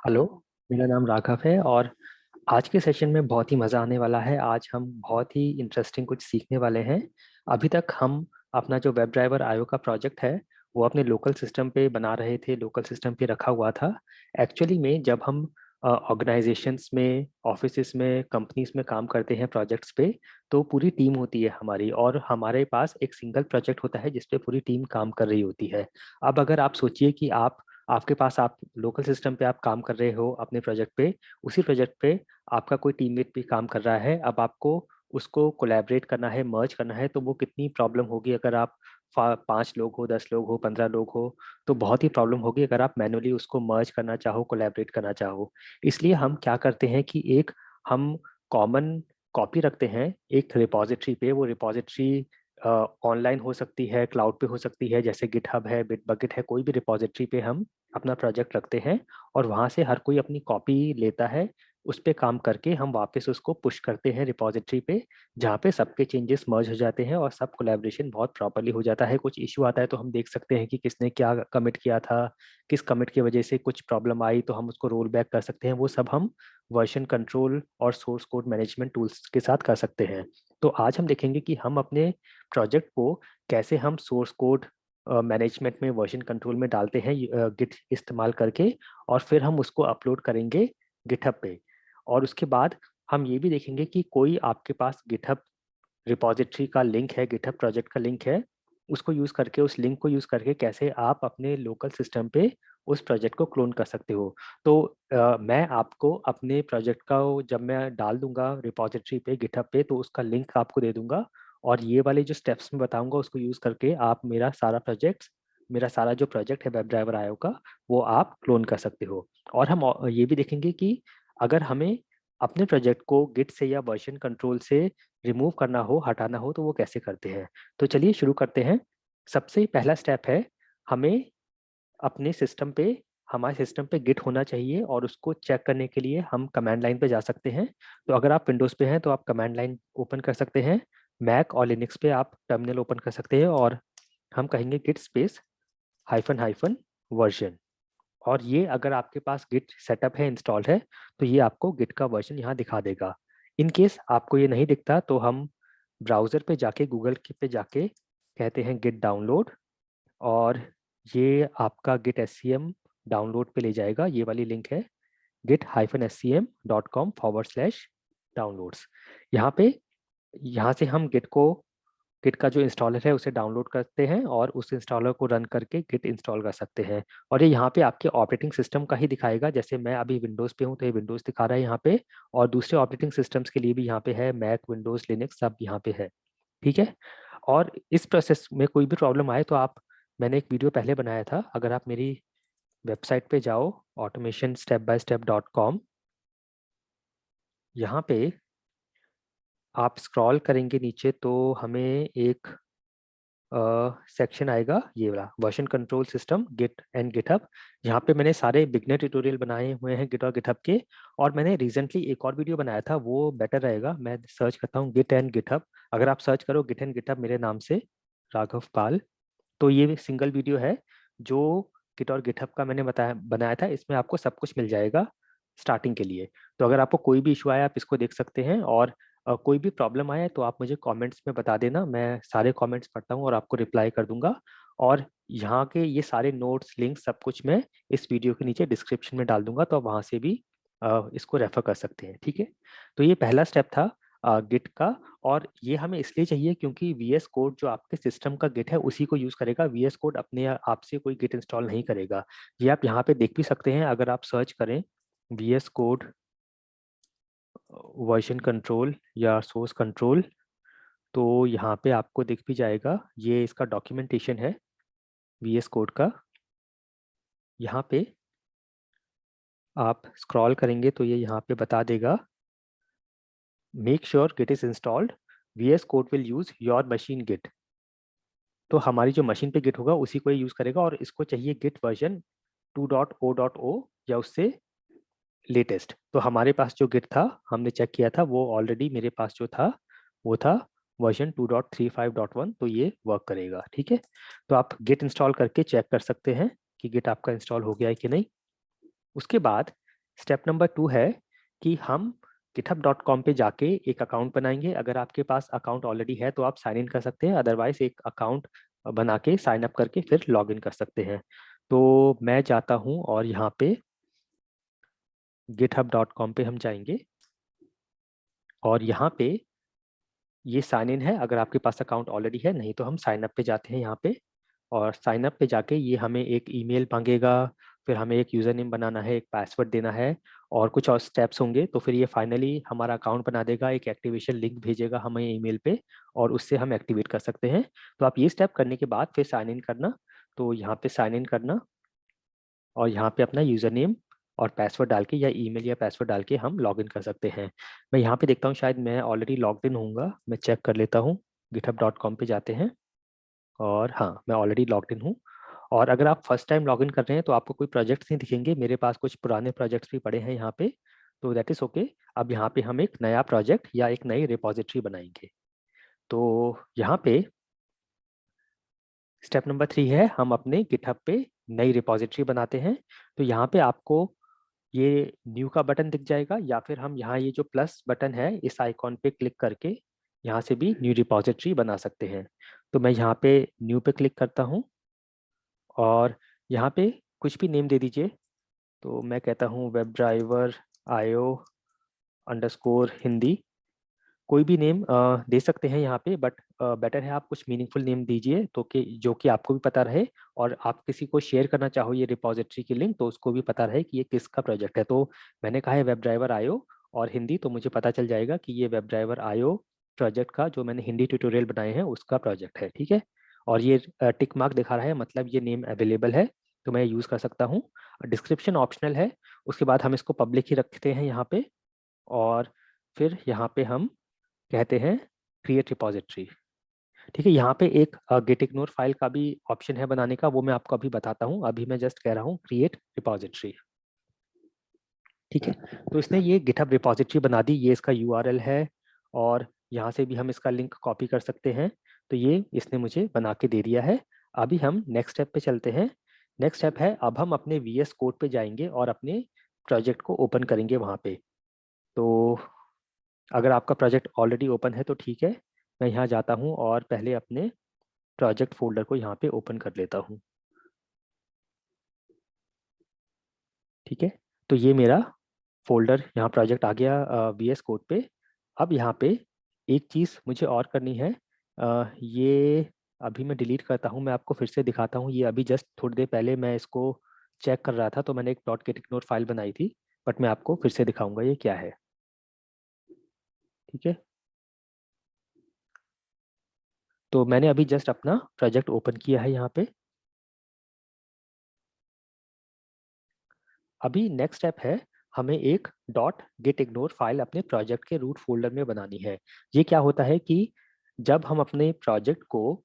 Hello. मेरा नाम राघव है और आज के सेशन में बहुत ही मज़ा आने वाला है। आज हम बहुत ही इंटरेस्टिंग कुछ सीखने वाले हैं। अभी तक हम अपना जो वेब ड्राइवर आईओ का प्रोजेक्ट है वो अपने लोकल सिस्टम पे बना रहे थे, लोकल सिस्टम पे रखा हुआ था। एक्चुअली में जब हम ऑर्गेनाइजेशंस में, ऑफिसेस में, कंपनीज में काम करते हैं प्रोजेक्ट्स पे, तो पूरी टीम होती है हमारी और हमारे पास एक सिंगल प्रोजेक्ट होता है जिस पे पूरी टीम काम कर रही होती है। अब अगर आप सोचिए कि आपके पास आप लोकल सिस्टम पे आप काम कर रहे हो अपने प्रोजेक्ट पे, उसी प्रोजेक्ट पे आपका कोई टीममेट भी काम कर रहा है। अब आपको उसको कोलैबोरेट करना है, मर्ज करना है, तो वो कितनी प्रॉब्लम होगी अगर आप 5 लोग हो, 10 लोग हो, 15 लोग हो। तो बहुत ही प्रॉब्लम होगी अगर आप मैनुअली उसको मर्ज करना चाहो, कोलैबोरेट करना चाहो। इसलिए हम क्या करते हैं कि एक हम कॉमन कॉपी रखते हैं एक रिपॉजिटरी पे। वो रिपॉजिटरी ऑनलाइन हो सकती है, क्लाउड पे हो सकती है, जैसे गिटहब है, बिटबकेट है, कोई भी रिपॉजिटरी पे हम अपना प्रोजेक्ट रखते हैं और वहाँ से हर कोई अपनी कॉपी लेता है। उस पे काम करके हम वापस उसको पुश करते हैं रिपॉजिटरी पे, जहाँ पे सबके चेंजेस मर्ज हो जाते हैं और सब कोलैबोरेशन बहुत प्रॉपर्ली हो जाता है। कुछ इशू आता है तो हम देख सकते हैं कि किसने क्या कमिट किया था, किस कमिट की वजह से कुछ प्रॉब्लम आई, तो हम उसको रोल बैक कर सकते हैं। वो सब हम वर्जन कंट्रोल और सोर्स कोड मैनेजमेंट टूल्स के साथ कर सकते हैं। तो आज हम देखेंगे कि हम अपने प्रोजेक्ट को कैसे हम सोर्स कोड मैनेजमेंट में, वर्जन कंट्रोल में डालते हैं गिट इस्तेमाल करके, और फिर हम उसको अपलोड करेंगे गिटहब पे। और उसके बाद हम ये भी देखेंगे कि कोई आपके पास गिटहब रिपॉजिटरी का लिंक है, गिटहब प्रोजेक्ट का लिंक है, उसको यूज़ करके, उस लिंक को यूज़ करके कैसे आप अपने लोकल सिस्टम पे उस प्रोजेक्ट को क्लोन कर सकते हो। तो मैं आपको अपने प्रोजेक्ट का जब मैं डाल दूंगा रिपॉजिटरी पे, गिटहब पे, तो उसका लिंक आपको दे दूंगा। और ये वाले जो स्टेप्स मैं बताऊंगा उसको यूज़ करके आप मेरा सारा जो प्रोजेक्ट है वेब ड्राइवर आईओ का, वो आप क्लोन कर सकते हो। और हम ये भी देखेंगे कि अगर हमें अपने प्रोजेक्ट को गिट से या वर्जन कंट्रोल से रिमूव करना हो, हटाना हो, तो वो कैसे करते हैं। तो चलिए शुरू करते हैं। सबसे पहला स्टेप है, हमें अपने सिस्टम पे हमारे सिस्टम पे गिट होना चाहिए और उसको चेक करने के लिए हम कमांड लाइन पे जा सकते हैं। तो अगर आप विंडोज़ पे हैं तो आप कमांड लाइन ओपन कर सकते हैं। मैक और लिनक्स पे आप टर्मिनल ओपन कर सकते हैं और हम कहेंगे git space hyphen hyphen version. और ये अगर आपके पास गिट सेटअप है, इंस्टॉल है, तो ये आपको गिट का वर्जन यहाँ दिखा देगा। इन केस आपको ये नहीं दिखता तो हम ब्राउज़र पे जाके, गूगल के पे जाके कहते हैं गिट डाउनलोड, और ये आपका गिट एससीएम डाउनलोड पे ले जाएगा। ये वाली लिंक है git-scm.com/downloads। यहाँ पे, यहाँ से हम गिट का जो इंस्टॉलर है उसे डाउनलोड करते हैं और उस इंस्टॉलर को रन करके गिट इंस्टॉल कर सकते हैं। और ये यहाँ पे आपके ऑपरेटिंग सिस्टम का ही दिखाएगा। जैसे मैं अभी विंडोज़ पे हूँ तो ये विंडोज़ दिखा रहा है यहाँ पे, और दूसरे ऑपरेटिंग सिस्टम्स के लिए भी यहाँ पे है, मैक, विंडोज़, लिनक्स, सब यहाँ पे है। ठीक है। और इस प्रोसेस में कोई भी प्रॉब्लम आए तो मैंने एक वीडियो पहले बनाया था, अगर आप मेरी वेबसाइट पे जाओ automation step-by-step.com, यहाँ पे आप स्क्रॉल करेंगे नीचे तो हमें एक सेक्शन आएगा, ये वाला version control system git and GitHub. यहाँ पे मैंने सारे बिगनर ट्यूटोरियल बनाए हुए हैं गिट और गिटहब के। और मैंने रिसेंटली एक और वीडियो बनाया था, वो बेटर रहेगा। मैं सर्च करता हूँ गिट एंड गिटहब। अगर आप सर्च करो गिट एंड गिटहब मेरे नाम से, राघव पाल, तो ये सिंगल वीडियो है जो गिट और गिटहब का मैंने बनाया था। इसमें आपको सब कुछ मिल जाएगा स्टार्टिंग के लिए। तो अगर आपको कोई भी इशू आया आप इसको देख सकते हैं, और कोई भी प्रॉब्लम आए तो आप मुझे कमेंट्स में बता देना। मैं सारे कमेंट्स पढ़ता हूँ और आपको रिप्लाई कर दूंगा। और यहाँ के ये सारे नोट्स, लिंक, सब कुछ मैं इस वीडियो के नीचे डिस्क्रिप्शन में डाल दूंगा, तो आप वहाँ से भी इसको रेफर कर सकते हैं। ठीक है। तो ये पहला स्टेप था गिट का। और ये हमें इसलिए चाहिए क्योंकि वीएस कोड जो आपके सिस्टम का गिट है उसी को यूज़ करेगा। वीएस कोड अपने आप से कोई गिट इंस्टॉल नहीं करेगा। ये आप यहाँ पे देख भी सकते हैं, अगर आप सर्च करें वीएस कोड वर्जन कंट्रोल या सोर्स कंट्रोल, तो यहाँ पे आपको दिख भी जाएगा। ये इसका डॉक्यूमेंटेशन है वीएस कोड का। यहाँ पे आप स्क्रॉल करेंगे तो ये यहाँ पे बता देगा, make sure git is installed, VS code will use your machine git. तो हमारी जो मशीन पे गिट होगा उसी को ये यूज़ करेगा, और इसको चाहिए गिट वर्जन 2.0.0 या उससे लेटेस्ट। तो हमारे पास जो गिट था, हमने चेक किया था, वो ऑलरेडी मेरे पास जो था वो था वर्जन 2.35.1, तो ये वर्क करेगा। ठीक है। तो आप गिट इंस्टॉल करके चेक कर सकते हैं कि गिट आपका इंस्टॉल हो गया है कि नहीं। उसके बाद स्टेप नंबर 2 है कि हम github.com पे जाके एक अकाउंट बनाएंगे। अगर आपके पास अकाउंट ऑलरेडी है तो आप साइन इन कर सकते हैं, अदरवाइज एक अकाउंट बना के साइन अप करके फिर लॉग इन कर सकते हैं। तो मैं जाता हूँ और यहाँ पे github.com पे हम जाएंगे और यहाँ पे ये साइन इन है अगर आपके पास अकाउंट ऑलरेडी है, नहीं तो हम साइन अप पे जाते हैं यहाँ पे। और साइन अप पे जाके ये हमें एक ईमेल मांगेगा, फिर हमें एक यूज़र नेम बनाना है, एक पासवर्ड देना है और कुछ और स्टेप्स होंगे। तो फिर ये फाइनली हमारा अकाउंट बना देगा, एक एक्टिवेशन लिंक भेजेगा हमें ईमेल पे और उससे हम एक्टिवेट कर सकते हैं। तो आप ये स्टेप करने के बाद फिर साइन इन करना। तो यहाँ पे साइन इन करना और यहाँ पे अपना यूज़र नेम और पासवर्ड डाल के या ईमेल या पासवर्ड डाल के हम लॉगिन कर सकते हैं। मैं यहाँ पे देखता हूँ शायद मैं ऑलरेडी लॉग्ड इन होऊंगा, मैं चेक कर लेता हूँ। github.com पे जाते हैं और हाँ, मैं ऑलरेडी लॉग्ड इन हूँ। और अगर आप फर्स्ट टाइम लॉगिन कर रहे हैं तो आपको कोई प्रोजेक्ट्स नहीं दिखेंगे, मेरे पास कुछ पुराने प्रोजेक्ट्स भी पड़े हैं यहाँ पे, तो दैट इज़ ओके। अब यहाँ पे हम एक नया प्रोजेक्ट या एक नई रिपोजिटरी बनाएंगे। तो यहाँ पे स्टेप नंबर 3 है हम अपने गिटहब पे नई रिपोजिटरी बनाते हैं। तो यहाँ पे आपको ये न्यू का बटन दिख जाएगा या फिर हम यहाँ ये जो प्लस बटन है इस आइकॉन पे क्लिक करके यहाँ से भी न्यू रिपोजिटरी बना सकते हैं। तो मैं यहाँ पे न्यू पे क्लिक करता हूँ और यहाँ पे कुछ भी नेम दे दीजिए। तो मैं कहता हूँ वेब ड्राइवर आयो अंडरस्कोर हिंदी, कोई भी नेम दे सकते हैं यहाँ पे, बट बेटर है आप कुछ मीनिंगफुल नेम दीजिए तो कि जो कि आपको भी पता रहे और आप किसी को शेयर करना चाहो ये रिपोजिटरी की लिंक तो उसको भी पता रहे कि ये किसका प्रोजेक्ट है। तो मैंने कहा है वेब ड्राइवर आयो और हिंदी, तो मुझे पता चल जाएगा कि ये वेब ड्राइवर आयो प्रोजेक्ट का जो मैंने हिंदी ट्यूटोरियल बनाए हैं उसका प्रोजेक्ट है, ठीक है। और ये टिक मार्क दिखा रहा है, मतलब ये नेम अवेलेबल है तो मैं यूज़ कर सकता हूँ। डिस्क्रिप्शन ऑप्शनल है, उसके बाद हम इसको पब्लिक ही रखते हैं यहाँ पे। और फिर यहाँ पे हम कहते हैं क्रिएट रिपोजिटरी, ठीक है। यहाँ पे एक गेट इग्नोर फाइल का भी ऑप्शन है बनाने का, वो मैं आपको अभी बताता हूँ, अभी मैं जस्ट कह रहा हूँ क्रिएट रिपोजिटरी, ठीक है। तो इसने ये गिटहब रिपोजिटरी बना दी, ये इसका यूआरएल है और यहाँ से भी हम इसका लिंक कॉपी कर सकते हैं। तो ये इसने मुझे बना के दे दिया है। अभी हम नेक्स्ट स्टेप पे चलते हैं। नेक्स्ट स्टेप है अब हम अपने VS कोड पे जाएंगे और अपने प्रोजेक्ट को ओपन करेंगे वहाँ पे। तो अगर आपका प्रोजेक्ट ऑलरेडी ओपन है तो ठीक है, मैं यहाँ जाता हूँ और पहले अपने प्रोजेक्ट फोल्डर को यहाँ पे ओपन कर लेता हूँ, ठीक है। तो ये मेरा फोल्डर यहाँ प्रोजेक्ट आ गया VS कोड पे। अब यहाँ पे एक चीज़ मुझे और करनी है, ये अभी मैं डिलीट करता हूँ, मैं आपको फिर से दिखाता हूँ। ये अभी जस्ट थोड़ी देर पहले मैं इसको चेक कर रहा था तो मैंने एक डॉट गेट इग्नोर फाइल बनाई थी, बट मैं आपको फिर से दिखाऊंगा ये क्या है, ठीक है। तो मैंने अभी जस्ट अपना प्रोजेक्ट ओपन किया है यहाँ पे। अभी नेक्स्ट स्टेप है हमें एक डॉट गेट इग्नोर फाइल अपने प्रोजेक्ट के रूट फोल्डर में बनानी है। ये क्या होता है कि जब हम अपने प्रोजेक्ट को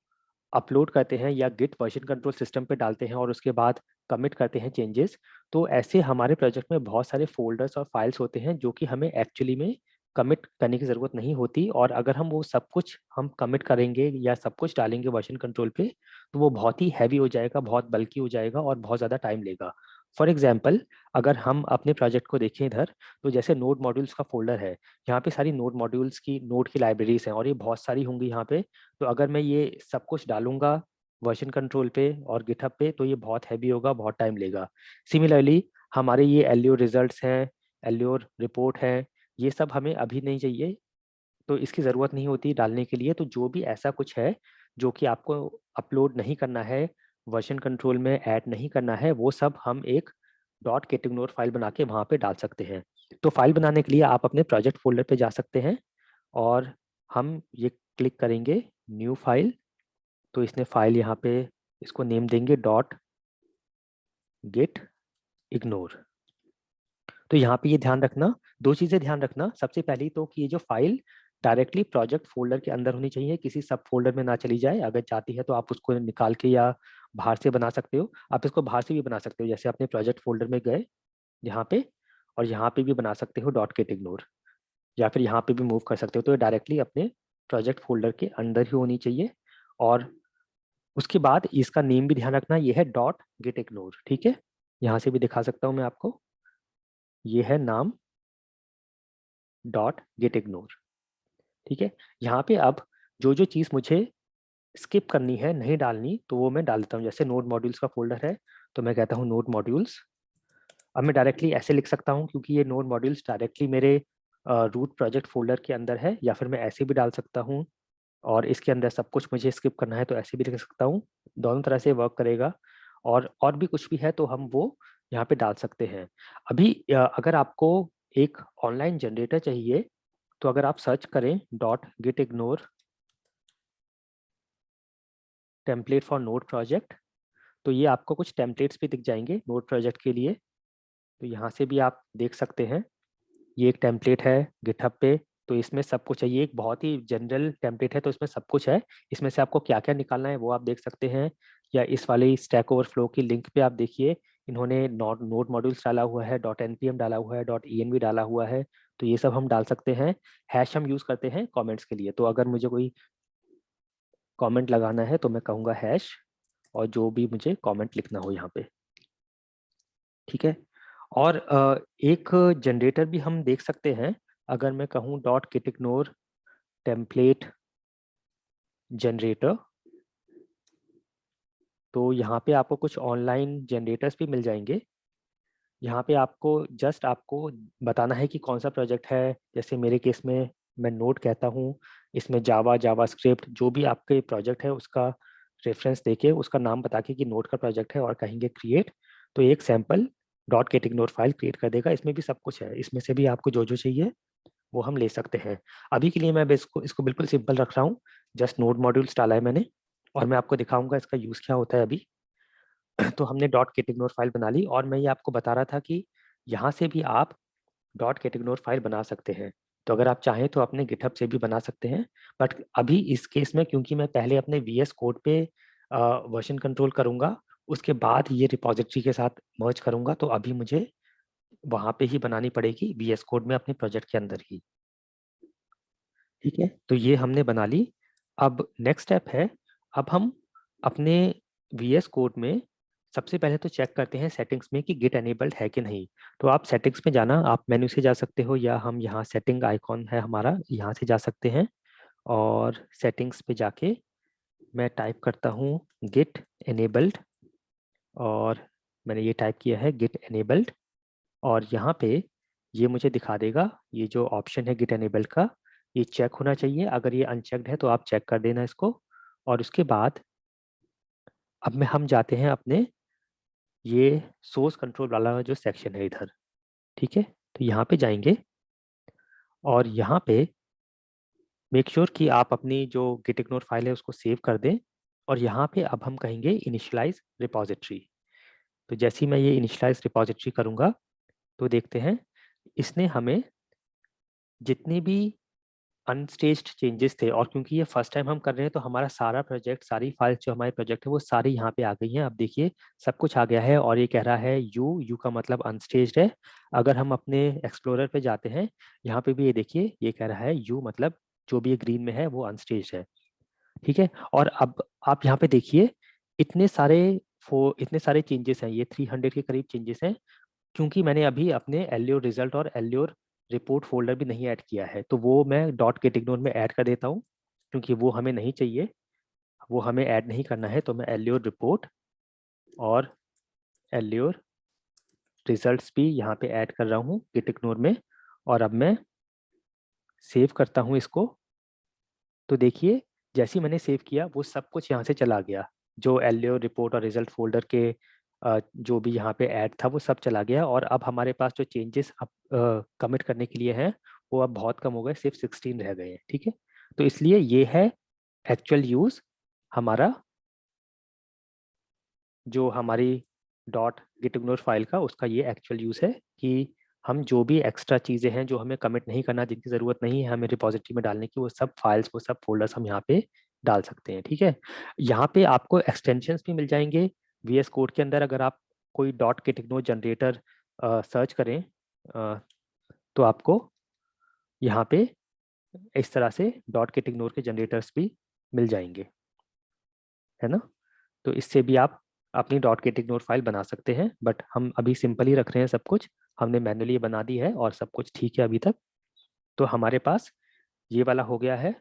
अपलोड करते हैं या गिट वर्जन कंट्रोल सिस्टम पे डालते हैं और उसके बाद कमिट करते हैं चेंजेस, तो ऐसे हमारे प्रोजेक्ट में बहुत सारे फोल्डर्स और फाइल्स होते हैं जो कि हमें एक्चुअली में कमिट करने की ज़रूरत नहीं होती। और अगर हम वो सब कुछ हम कमिट करेंगे या सब कुछ डालेंगे वर्जन कंट्रोल पे तो वो बहुत ही हैवी हो जाएगा, बहुत बल्कि हो जाएगा और बहुत ज़्यादा टाइम लेगा। फॉर एग्जाम्पल, अगर हम अपने प्रोजेक्ट को देखें इधर, तो जैसे नोड मॉड्यूल्स का फोल्डर है, यहाँ पे सारी नोड मॉड्यूल्स की नोड की लाइब्रेरीज हैं और ये बहुत सारी होंगी यहाँ पे। तो अगर मैं ये सब कुछ डालूंगा वर्जन कंट्रोल पे और गिटहब पे तो ये बहुत हैवी होगा, बहुत टाइम लेगा। सिमिलरली हमारे ये एल्योर रिजल्ट्स हैं, एल्योर रिपोर्ट है, ये सब हमें अभी नहीं चाहिए, तो इसकी ज़रूरत नहीं होती डालने के लिए। तो जो भी ऐसा कुछ है जो कि आपको अपलोड नहीं करना है, वर्जन कंट्रोल में ऐड नहीं करना है, वो सब हम एक डॉट गेट इग्नोर फाइल बना के वहाँ पे डाल सकते हैं। तो फाइल बनाने के लिए आप अपने प्रोजेक्ट फोल्डर पे जा सकते हैं और हम ये क्लिक करेंगे न्यू फाइल। तो इसने फाइल यहाँ पे इसको नेम देंगे डॉट गेट इग्नोर। तो यहाँ पे ये ध्यान रखना, दो चीज़ें ध्यान रखना। सबसे पहली तो कि ये जो फाइल डायरेक्टली प्रोजेक्ट फोल्डर के अंदर होनी चाहिए, किसी सब फोल्डर में ना चली जाए। अगर चाहती है तो आप उसको निकाल के या बाहर से बना सकते हो, आप इसको बाहर से भी बना सकते हो, जैसे अपने प्रोजेक्ट फोल्डर में गए यहाँ पे और यहाँ पे भी बना सकते हो डॉट गेट इग्नोर, या फिर यहाँ पे भी मूव कर सकते हो। तो ये डायरेक्टली अपने प्रोजेक्ट फोल्डर के अंदर ही होनी चाहिए। और उसके बाद इसका नेम भी ध्यान रखना, ये है डॉट गेट इग्नोर, ठीक है। यहाँ से भी दिखा सकता हूँ मैं आपको, ये है नाम डॉट गेट इग्नोर। ठीक है, यहाँ पे अब जो जो चीज़ मुझे स्किप करनी है, नहीं डालनी, तो वो मैं डाल देता हूँ। जैसे नोड मॉड्यूल्स का फोल्डर है तो मैं कहता हूँ नोड मॉड्यूल्स। अब मैं डायरेक्टली ऐसे लिख सकता हूँ क्योंकि ये नोड मॉड्यूल्स डायरेक्टली मेरे रूट प्रोजेक्ट फोल्डर के अंदर है, या फिर मैं ऐसे भी डाल सकता हूँ और इसके अंदर सब कुछ मुझे स्किप करना है तो ऐसे भी लिख सकता हूँ। दोनों तरह से वर्क करेगा। और भी कुछ भी है तो हम वो यहाँ पे डाल सकते हैं। अभी अगर आपको एक ऑनलाइन जनरेटर चाहिए तो अगर आप सर्च करें dot git ignore template for node project, तो ये आपको कुछ टेम्पलेट्स भी दिख जाएंगे नोड प्रोजेक्ट के लिए। तो यहाँ से भी आप देख सकते हैं, ये एक टेम्पलेट है गिटहब पे। तो इसमें सब कुछ है, ये एक बहुत ही जनरल टेम्पलेट है तो इसमें सब कुछ है। इसमें से आपको क्या क्या निकालना है वो आप देख सकते हैं, या इस वाली स्टैक ओवरफ्लो की लिंक पे आप देखिए, इन्होंने नोड मॉड्यूल्स डाला हुआ है, डॉट npm डाला हुआ है, डॉट env डाला हुआ है। तो ये सब हम डाल सकते हैं। हैश हम यूज करते हैं कमेंट्स के लिए, तो अगर मुझे कोई कमेंट लगाना है तो मैं कहूँगा हैश, और जो भी मुझे कमेंट लिखना हो यहाँ पे। ठीक है, और एक जनरेटर भी हम देख सकते हैं। अगर मैं कहूँ dot git ignore template generator, तो यहाँ पे आपको कुछ ऑनलाइन जनरेटर्स भी मिल जाएंगे। यहाँ पे आपको जस्ट आपको बताना है कि कौन सा प्रोजेक्ट है। जैसे मेरे केस में मैं नोड कहता हूँ, इसमें जावा, जावास्क्रिप्ट, जो भी आपके प्रोजेक्ट है उसका रेफरेंस देके उसका नाम बता के कि नोड का प्रोजेक्ट है और कहेंगे क्रिएट, तो एक sample dot gate ignore file create कर देगा। इसमें भी सब कुछ है, इसमें से भी आपको जो जो चाहिए वो हम ले सकते हैं। अभी के लिए मैं इसको बिल्कुल सिंपल रख रहा हूँ। जस्ट नोड मॉड्यूल्स डाला है मैंने, और मैं आपको दिखाऊंगा इसका यूज़ क्या होता है अभी। तो हमने डॉट गेट इग्नोर फाइल बना ली, और मैं ये आपको बता रहा था कि यहाँ से भी आप डॉट गेट इग्नोर फाइल बना सकते हैं। तो अगर आप चाहें तो अपने गिटहब से भी बना सकते हैं, बट अभी इस केस में क्योंकि मैं पहले अपने VS कोड पे वर्जन कंट्रोल करूंगा, उसके बाद ये रिपॉजिटरी के साथ मर्ज करूंगा, तो अभी मुझे वहां पे ही बनानी पड़ेगी VS कोड में अपने प्रोजेक्ट के अंदर ही। ठीक है, तो ये हमने बना ली। अब नेक्स्ट स्टेप है, अब हम अपने VS कोड में सबसे पहले तो चेक करते हैं सेटिंग्स में कि गिट एनेबल्ड है कि नहीं। तो आप सेटिंग्स में जाना, आप मेन्यू से जा सकते हो, या हम यहाँ सेटिंग आइकॉन है हमारा, यहाँ से जा सकते हैं। और सेटिंग्स पे जाके मैं टाइप करता हूँ गिट एनेबल्ड, और मैंने ये टाइप किया है गिट एनेबल्ड। और यहाँ पे ये मुझे दिखा देगा, ये जो ऑप्शन है गिट एनेबल्ड का, ये चेक होना चाहिए। अगर ये अनचेक्ड है तो आप चेक कर देना इसको। और उसके बाद अब में हम जाते हैं अपने ये सोर्स कंट्रोल वाला जो सेक्शन है इधर। ठीक है, तो यहाँ पे जाएंगे, और यहाँ पे मेक श्योर कि आप अपनी जो गिट इग्नोर फाइल है उसको सेव कर दें। और यहाँ पे अब हम कहेंगे इनिशियलाइज रिपॉजिटरी। तो जैसे ही मैं ये इनिशियलाइज रिपॉजिटरी करूँगा तो देखते हैं इसने हमें जितने भी अनस्टेज्ड चेंजेस थे, और क्योंकि ये फर्स्ट टाइम हम कर रहे हैं तो हमारा सारा प्रोजेक्ट, सारी फाइल्स जो हमारे प्रोजेक्ट है वो सारी यहाँ पे आ गई हैं। अब देखिए सब कुछ आ गया है, और ये कह रहा है यू का मतलब अनस्टेज्ड है। अगर हम अपने एक्सप्लोरर पे जाते हैं, यहाँ पे भी ये देखिए ये कह रहा है यू मतलब जो भी ये ग्रीन में है वो अनस्टेज्ड है। ठीक है, और अब आप यहाँ पे देखिए इतने सारे चेंजेस हैं, ये 300 के करीब चेंजेस हैं, क्योंकि मैंने अभी अपने एल्योर रिजल्ट और एल्योर रिपोर्ट फोल्डर भी नहीं ऐड किया है। तो वो मैं डॉट गेट इग्नोर में ऐड कर देता हूँ, क्योंकि वो हमें नहीं चाहिए, वो हमें ऐड नहीं करना है। तो मैं एल्योर रिपोर्ट और एल्योर रिजल्ट्स भी यहाँ पे ऐड कर रहा हूँ गेट इग्नोर में। और अब मैं सेव करता हूँ इसको। तो देखिए जैसे ही मैंने सेव किया वो सब कुछ यहाँ से चला गया, जो एल्योर रिपोर्ट और रिजल्ट फोल्डर के जो भी यहाँ पे ऐड था वो सब चला गया। और अब हमारे पास जो चेंजेस अब कमिट करने के लिए हैं वो अब बहुत कम हो गए, सिर्फ 16 रह गए हैं। ठीक है, तो इसलिए ये है एक्चुअल यूज हमारा, जो हमारी डॉट गिट इग्नोर फाइल का, उसका ये एक्चुअल यूज है कि हम जो भी एक्स्ट्रा चीज़ें हैं जो हमें कमिट नहीं करना, जिनकी ज़रूरत नहीं है हमें रिपॉजिटरी में डालने की, वो सब फाइल्स, वो सब फोल्डर्स हम यहाँ पे डाल सकते हैं। ठीक है, यहाँ पे आपको एक्सटेंशंस भी मिल जाएंगे VS कोड के अंदर। अगर आप कोई dot git ignore generator search करें तो आपको यहाँ पे इस तरह से डॉट गिट इग्नोर के जनरेटर्स भी मिल जाएंगे, है ना। तो इससे भी आप अपनी डॉट गेट इग्नोर फाइल बना सकते हैं, बट हम अभी सिंपल ही रख रहे हैं सब कुछ, हमने मैन्युअली बना दी है और सब कुछ ठीक है अभी तक। तो हमारे पास ये वाला हो गया है।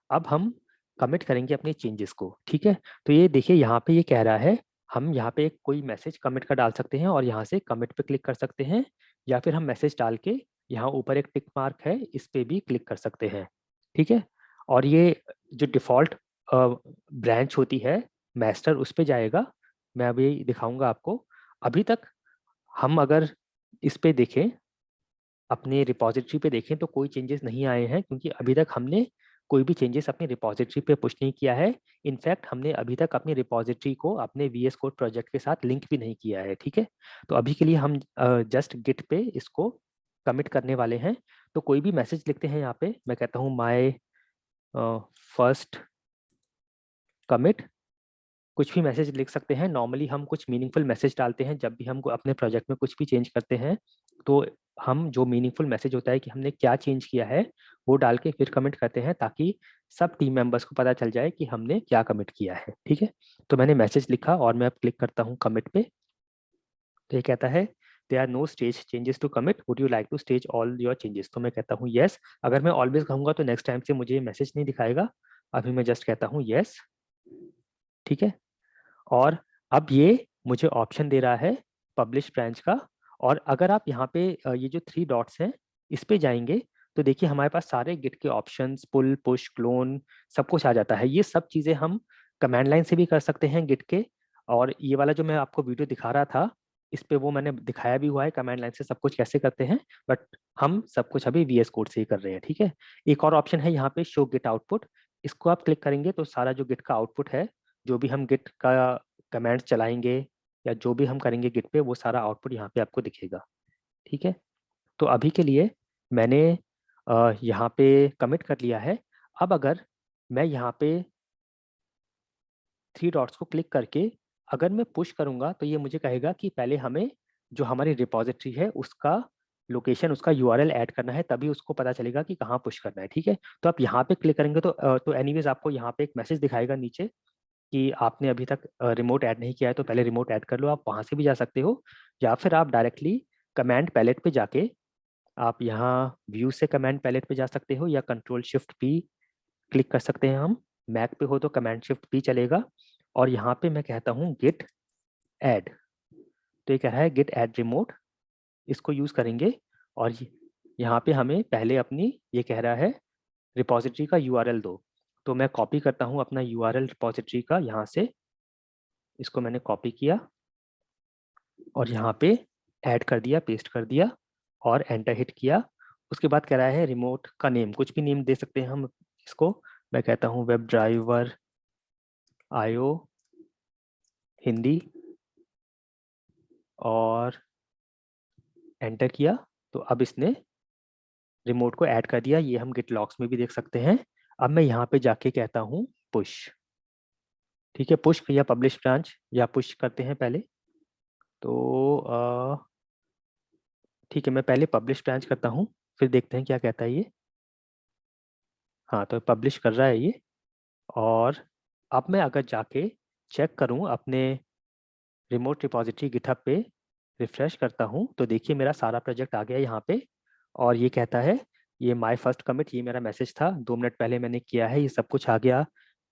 अब हम कमिट करेंगे अपने चेंजेस को, ठीक है। तो ये देखिए यहाँ पे ये कह रहा है हम यहाँ पे कोई मैसेज कमिट का डाल सकते हैं और यहाँ से कमिट पे क्लिक कर सकते हैं, या फिर हम मैसेज डाल के यहाँ ऊपर एक टिक मार्क है इस पे भी क्लिक कर सकते हैं, ठीक है। और ये जो डिफ़ॉल्ट ब्रांच होती है मास्टर, उस पे जाएगा। मैं अभी दिखाऊंगा आपको। अभी तक हम अगर इस पे देखें, अपने रिपॉजिटरी पे देखें, तो कोई चेंजेस नहीं आए हैं, क्योंकि अभी तक हमने कोई भी चेंजेस अपनी रिपॉजिटरी पे पुश नहीं किया है। इनफैक्ट हमने अभी तक अपनी रिपॉजिटरी को अपने VS कोड प्रोजेक्ट के साथ लिंक भी नहीं किया है, ठीक है। तो अभी के लिए हम जस्ट गिट पे इसको कमिट करने वाले हैं। तो कोई भी मैसेज लिखते हैं यहाँ पे, मैं कहता हूँ माय फर्स्ट कमिट। कुछ भी मैसेज लिख सकते हैं। नॉर्मली हम कुछ मीनिंगफुल मैसेज डालते हैं जब भी हम अपने प्रोजेक्ट में कुछ भी चेंज करते हैं। तो हम जो मीनिंगफुल मैसेज होता है कि हमने क्या चेंज किया है, वो डाल के फिर कमिट करते हैं, ताकि सब टीम मेंबर्स को पता चल जाए कि हमने क्या कमिट किया है, ठीक है। तो मैंने मैसेज लिखा और मैं अब क्लिक करता हूँ कमिट पे। तो ये कहता है they are no stage changes to commit, would you like to stage all your changes. तो मैं कहता हूँ येस। अगर मैं ऑलवेज कहूँगा तो नेक्स्ट टाइम से मुझे मैसेज नहीं दिखाएगा। अभी मैं जस्ट कहता हूँ येस, ठीक है। और अब ये मुझे ऑप्शन दे रहा है पब्लिश ब्रांच का। और अगर आप यहाँ पे ये जो 3 डॉट्स हैं इस पे जाएंगे, तो देखिए हमारे पास सारे गिट के ऑप्शंस, पुल, पुश, क्लोन, सब कुछ आ जाता है। ये सब चीज़ें हम कमांड लाइन से भी कर सकते हैं गिट के। और ये वाला जो मैं आपको वीडियो दिखा रहा था, इस पे वो मैंने दिखाया भी हुआ है कमांड लाइन से सब कुछ कैसे करते हैं। बट हम सब कुछ अभी VS कोड से ही कर रहे हैं, ठीक है। एक और ऑप्शन है यहाँ पे शो गिट आउटपुट। इसको आप क्लिक करेंगे तो सारा जो गिट का आउटपुट है, जो भी हम गिट का कमेंट्स चलाएंगे या जो भी हम करेंगे गिट पे, वो सारा आउटपुट यहाँ पे आपको दिखेगा, ठीक है। तो अभी के लिए मैंने यहाँ पे कमिट कर लिया है। अब अगर मैं यहाँ पे 3 डॉट्स को क्लिक करके अगर मैं पुश करूँगा, तो ये मुझे कहेगा कि पहले हमें जो हमारी रिपॉजिटरी है उसका लोकेशन, उसका URL ऐड करना है, तभी उसको पता चलेगा कि कहाँ पुश करना है, ठीक है। तो आप यहाँ पे क्लिक करेंगे तो एनीवेज आपको यहाँ पे एक मैसेज दिखाएगा नीचे कि आपने अभी तक रिमोट ऐड नहीं किया है, तो पहले रिमोट ऐड कर लो। आप वहाँ से भी जा सकते हो, या फिर आप डायरेक्टली कमांड पैलेट पे जाके आप यहाँ व्यू से कमांड पैलेट पे जा सकते हो, या Ctrl+Shift+P क्लिक कर सकते हैं हम। मैक पे हो तो Command+Shift+P चलेगा। और यहाँ पे मैं कहता हूँ गिट ऐड। तो ये कह रहा है गिट ऐड रिमोट, इसको यूज़ करेंगे। और यहाँ पे हमें पहले अपनी, ये कह रहा है रिपॉजिटरी का URL दो। तो मैं कॉपी करता हूँ अपना URL रिपॉजिटरी का यहाँ से। इसको मैंने कॉपी किया और यहाँ पे ऐड कर दिया, पेस्ट कर दिया और एंटर हिट किया। उसके बाद कह रहा है रिमोट का नेम, कुछ भी नेम दे सकते हैं हम इसको। मैं कहता हूँ वेब ड्राइवर IO हिंदी और एंटर किया। तो अब इसने रिमोट को ऐड कर दिया। ये हम गिट लॉग्स में भी देख सकते हैं। अब मैं यहाँ पे जाके कहता हूँ पुश, ठीक है। पुश या पब्लिश ब्रांच, या पुश करते हैं पहले। तो ठीक है, मैं पहले पब्लिश ब्रांच करता हूँ, फिर देखते हैं क्या कहता है ये। हाँ, तो पब्लिश कर रहा है ये। और अब मैं अगर जाके चेक करूँ अपने रिमोट रिपॉजिटरी गिटहब पे, रिफ्रेश करता हूँ, तो देखिए मेरा सारा प्रोजेक्ट आ गया यहाँ पे। और ये कहता है ये माय फर्स्ट कमिट, ये मेरा मैसेज था 2 मिनट पहले मैंने किया है, ये सब कुछ आ गया।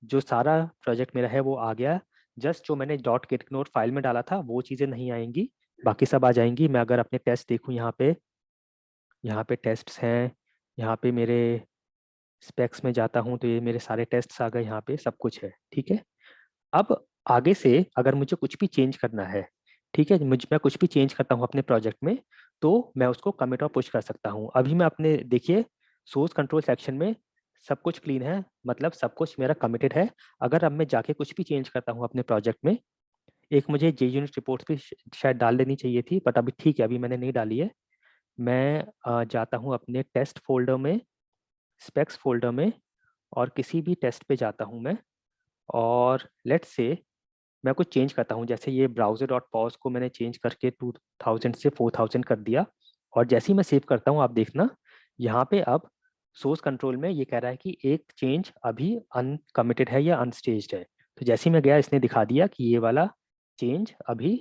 जो सारा प्रोजेक्ट मेरा है वो आ गया। जस्ट जो मैंने .getnode फाइल में डाला था वो चीज़ें नहीं आएंगी, बाकी सब आ जाएंगी। मैं अगर अपने टेस्ट देखूँ यहाँ पे टेस्ट्स हैं। यहाँ पे मेरे स्पेक्स में जाता हूँ तो ये मेरे सारे टेस्ट्स आ गए, यहाँ पे सब कुछ है, ठीक है। अब आगे से अगर मुझे कुछ भी चेंज करना है, ठीक है, मैं कुछ भी चेंज करता हूँ अपने प्रोजेक्ट में, तो मैं उसको कमिट और पुश कर सकता हूँ। अभी मैं अपने देखिए सोर्स कंट्रोल सेक्शन में सब कुछ क्लीन है, मतलब सब कुछ मेरा कमिटेड है। अगर अब मैं जाके कुछ भी चेंज करता हूँ अपने प्रोजेक्ट में, एक मुझे JUnit रिपोर्ट्स भी शायद डाल देनी चाहिए थी, बट अभी ठीक है, अभी मैंने नहीं डाली है। मैं जाता हूँ अपने टेस्ट फोल्डर में, स्पेक्स फोल्डर में, और किसी भी टेस्ट पे जाता हूँ मैं। और लेट्स से मैं कुछ चेंज करता हूँ, जैसे ये browser.pos को मैंने चेंज करके 2000 से 4000 कर दिया। और जैसे ही मैं सेव करता हूँ, आप देखना यहाँ पे अब सोर्स कंट्रोल में ये कह रहा है कि एक चेंज अभी अनकमिटेड है या अनस्टेज्ड है। तो जैसे ही मैं गया, इसने दिखा दिया कि ये वाला चेंज अभी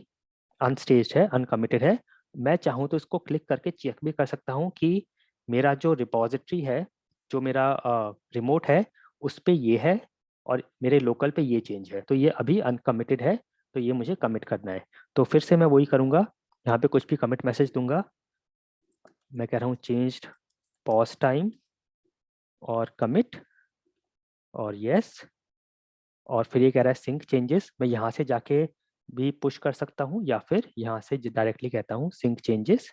अनस्टेज्ड है, अनकमिटेड है। मैं चाहूँ तो इसको क्लिक करके चेक भी कर सकता हूँ कि मेरा जो रिपॉजिटरी है, जो मेरा रिमोट है, उस पे ये है और मेरे लोकल पे ये चेंज है। तो ये अभी अनकमिटेड है, तो ये मुझे कमिट करना है। तो फिर से मैं वही करूँगा, यहाँ पे कुछ भी कमिट मैसेज दूंगा। मैं कह रहा हूँ चेंज्ड पॉज टाइम और कमिट और यस, और फिर ये कह रहा है सिंक चेंजेस। मैं यहाँ से जाके भी पुश कर सकता हूँ या फिर यहाँ से डायरेक्टली कहता हूँ सिंक चेंजेस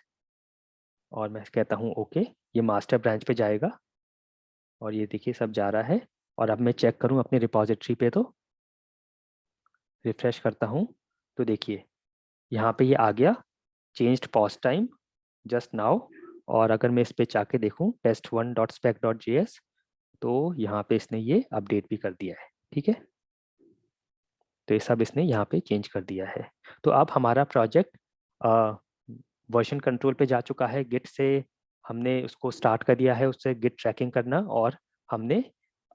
और मैं कहता हूँ ओके। ये मास्टर ब्रांच पे जाएगा और ये देखिए सब जा रहा है। और अब मैं चेक करूँ अपने रिपॉजिटरी पे, तो रिफ्रेश करता हूँ तो देखिए यहाँ पे ये आ गया changed pause time just now. और अगर मैं इस पे जाके देखूँ test1.spec.js, तो यहाँ पे इसने ये अपडेट भी कर दिया है। ठीक है, तो ये सब इसने यहाँ पे चेंज कर दिया है। तो अब हमारा प्रोजेक्ट वर्जन कंट्रोल पे जा चुका है। गिट से हमने उसको स्टार्ट कर दिया है, उससे गिट ट्रैकिंग करना, और हमने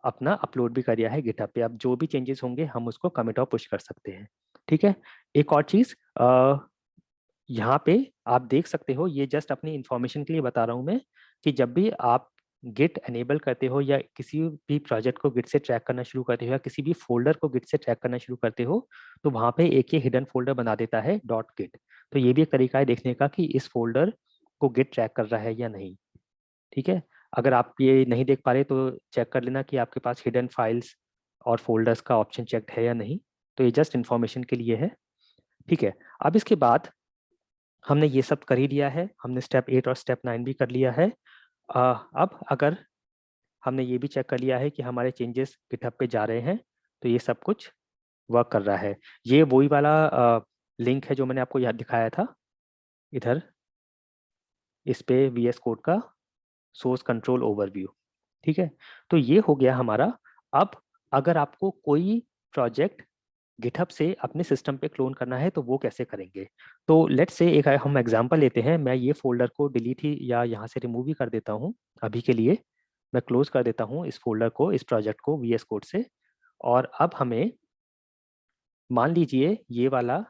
अपना अपलोड भी कर दिया है गिटहब पे। अब जो भी चेंजेस होंगे हम उसको कमिट और पुश कर सकते हैं। ठीक है, एक और चीज़ यहाँ पे आप देख सकते हो, ये जस्ट अपनी इंफॉर्मेशन के लिए बता रहा हूँ मैं, कि जब भी आप गिट एनेबल करते हो या किसी भी प्रोजेक्ट को गिट से ट्रैक करना शुरू करते हो या किसी भी फोल्डर को गिट से ट्रैक करना शुरू करते हो, तो वहाँ पे एक ये हिडन फोल्डर बना देता है डॉट गिट। तो ये भी एक तरीका है देखने का कि इस फोल्डर को गिट ट्रैक कर रहा है या नहीं। ठीक है, अगर आप ये नहीं देख पा रहे तो चेक कर लेना कि आपके पास हिडन फाइल्स और फोल्डर्स का ऑप्शन चेक्ड है या नहीं। तो ये जस्ट इन्फॉर्मेशन के लिए है। ठीक है, अब इसके बाद हमने ये सब कर ही लिया है, हमने स्टेप 8 और स्टेप 9 भी कर लिया है। अब अगर हमने ये भी चेक कर लिया है कि हमारे चेंजेस गिटहब पे जा रहे हैं, तो ये सब कुछ वर्क कर रहा है। ये वही वाला लिंक है जो मैंने आपको याद दिखाया था इधर, इस पे VS कोड का सोर्स कंट्रोल ओवरव्यू। ठीक है, तो ये हो गया हमारा। अब अगर आपको कोई प्रोजेक्ट गिटहब से अपने सिस्टम पे क्लोन करना है तो वो कैसे करेंगे। तो लेट्स से एक हम एग्जांपल लेते हैं। मैं ये फोल्डर को डिलीट ही या यहाँ से रिमूव ही कर देता हूँ अभी के लिए। मैं क्लोज कर देता हूँ इस फोल्डर को, इस प्रोजेक्ट को VS कोड से। और अब हमें मान लीजिए ये वाला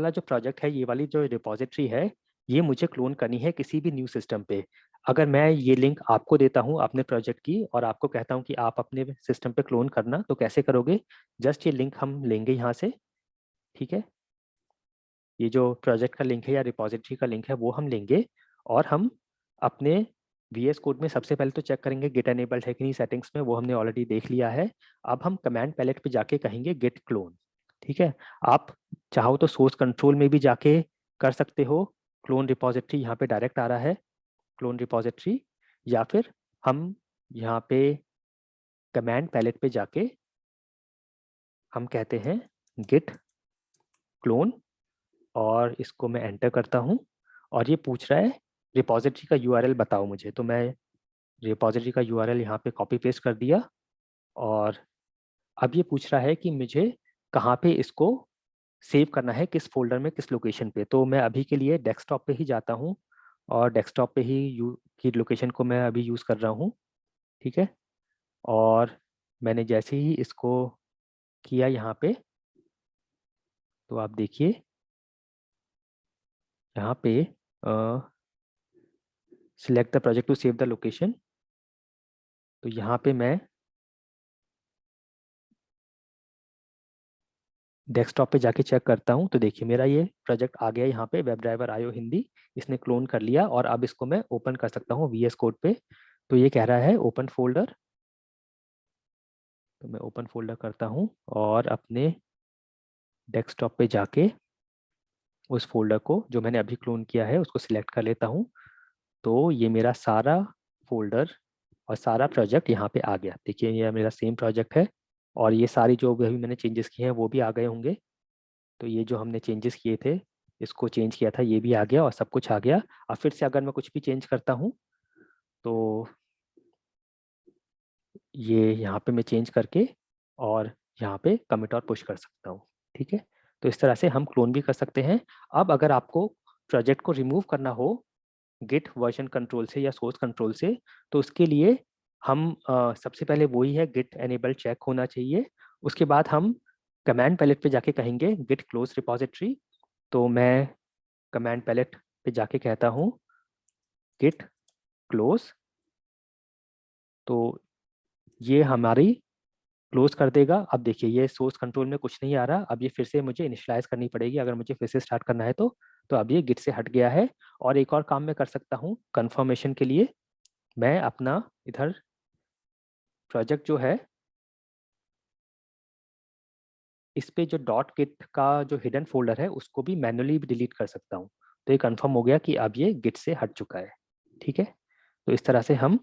जो प्रोजेक्ट है, ये वाली जो रिपॉजिटरी है, ये मुझे क्लोन करनी है किसी भी न्यू सिस्टम पे। अगर मैं ये लिंक आपको देता हूँ अपने प्रोजेक्ट की और आपको कहता हूँ कि आप अपने सिस्टम पे क्लोन करना, तो कैसे करोगे। जस्ट ये लिंक हम लेंगे यहाँ से। ठीक है, ये जो प्रोजेक्ट का लिंक है या रिपॉजिटरी का लिंक है वो हम लेंगे और हम अपने VS कोड में सबसे पहले तो चेक करेंगे गिट एनेबल्ड है कि नहीं सेटिंग्स में, वो हमने ऑलरेडी देख लिया है। अब हम कमांड पैलेट पे जाके कहेंगे गिट क्लोन। ठीक है, आप चाहो तो सोर्स कंट्रोल में भी जाके कर सकते हो। क्लोन रिपॉजिटरी यहाँ पे डायरेक्ट आ रहा है, क्लोन रिपॉजिटरी। या फिर हम यहाँ पे कमांड पैलेट पे जाके हम कहते हैं गिट क्लोन और इसको मैं एंटर करता हूँ। और ये पूछ रहा है रिपॉजिटरी का URL बताओ मुझे, तो मैं रिपॉजिटरी का URL यहाँ पे कॉपी पेस्ट कर दिया। और अब ये पूछ रहा है कि मुझे कहाँ पे इसको सेव करना है, किस फोल्डर में, किस लोकेशन पे। तो मैं अभी के लिए डेस्कटॉप पे ही जाता हूँ और डेस्कटॉप पे ही की लोकेशन को मैं अभी यूज़ कर रहा हूँ। ठीक है, और मैंने जैसे ही इसको किया यहाँ पे, तो आप देखिए यहाँ पे select the project to save the location. तो यहाँ पे मैं डेस्कटॉप पे जाके चेक करता हूँ, तो देखिए मेरा ये प्रोजेक्ट आ गया यहाँ पे, वेब ड्राइवर आयो हिंदी। इसने क्लोन कर लिया और अब इसको मैं ओपन कर सकता हूँ VS कोड पे। तो ये कह रहा है ओपन फोल्डर, तो मैं ओपन फोल्डर करता हूँ और अपने डेस्कटॉप पे जाके उस फोल्डर को जो मैंने अभी क्लोन किया है उसको सिलेक्ट कर लेता हूँ। तो ये मेरा सारा फोल्डर और सारा प्रोजेक्ट यहाँ पे आ गया। देखिए ये मेरा सेम प्रोजेक्ट है और ये सारी जो भी अभी मैंने चेंजेस किए हैं वो भी आ गए होंगे। तो ये जो हमने चेंजेस किए थे, इसको चेंज किया था, ये भी आ गया और सब कुछ आ गया। अब फिर से अगर मैं कुछ भी चेंज करता हूँ तो ये यहाँ पे मैं चेंज करके और यहाँ पे कमिट और पुश कर सकता हूँ। ठीक है, तो इस तरह से हम क्लोन भी कर सकते हैं। अब अगर आपको प्रोजेक्ट को रिमूव करना हो गिट वर्जन कंट्रोल से या सोर्स कंट्रोल से, तो उसके लिए हम सबसे पहले वही है गिट एनेबल चेक होना चाहिए। उसके बाद हम कमांड पैलेट पे जाके कहेंगे गिट क्लोज रिपॉजिटरी। तो मैं कमांड पैलेट पे जाके कहता हूँ git close, तो ये हमारी क्लोज कर देगा। अब देखिए ये सोर्स कंट्रोल में कुछ नहीं आ रहा, अब ये फिर से मुझे इनिशियलाइज करनी पड़ेगी अगर मुझे फिर से स्टार्ट करना है तो अब ये गिट से हट गया है। और एक और काम मैं कर सकता हूँ कंफर्मेशन के लिए, मैं अपना इधर प्रोजेक्ट जो है इस पे जो डॉट गिट का जो हिडन फोल्डर है उसको भी मैन्युअली भी डिलीट कर सकता हूँ। तो ये कंफर्म हो गया कि अब ये गिट से हट चुका है। ठीक है, तो इस तरह से हम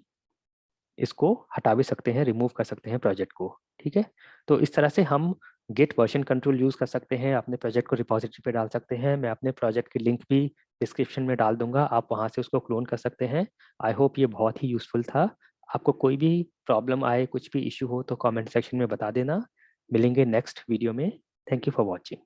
इसको हटा भी सकते हैं, रिमूव कर सकते हैं प्रोजेक्ट को। ठीक है, तो इस तरह से हम गिट वर्जन कंट्रोल यूज कर सकते हैं, अपने प्रोजेक्ट को रिपोजिटरी पे डाल सकते हैं। मैं अपने प्रोजेक्ट की लिंक भी डिस्क्रिप्शन में डाल दूंगा, आप वहां से उसको क्लोन कर सकते हैं। आई होप ये बहुत ही यूजफुल था। आपको कोई भी प्रॉब्लम आए, कुछ भी इशू हो तो कमेंट सेक्शन में बता देना। मिलेंगे नेक्स्ट वीडियो में। Thank you for watching.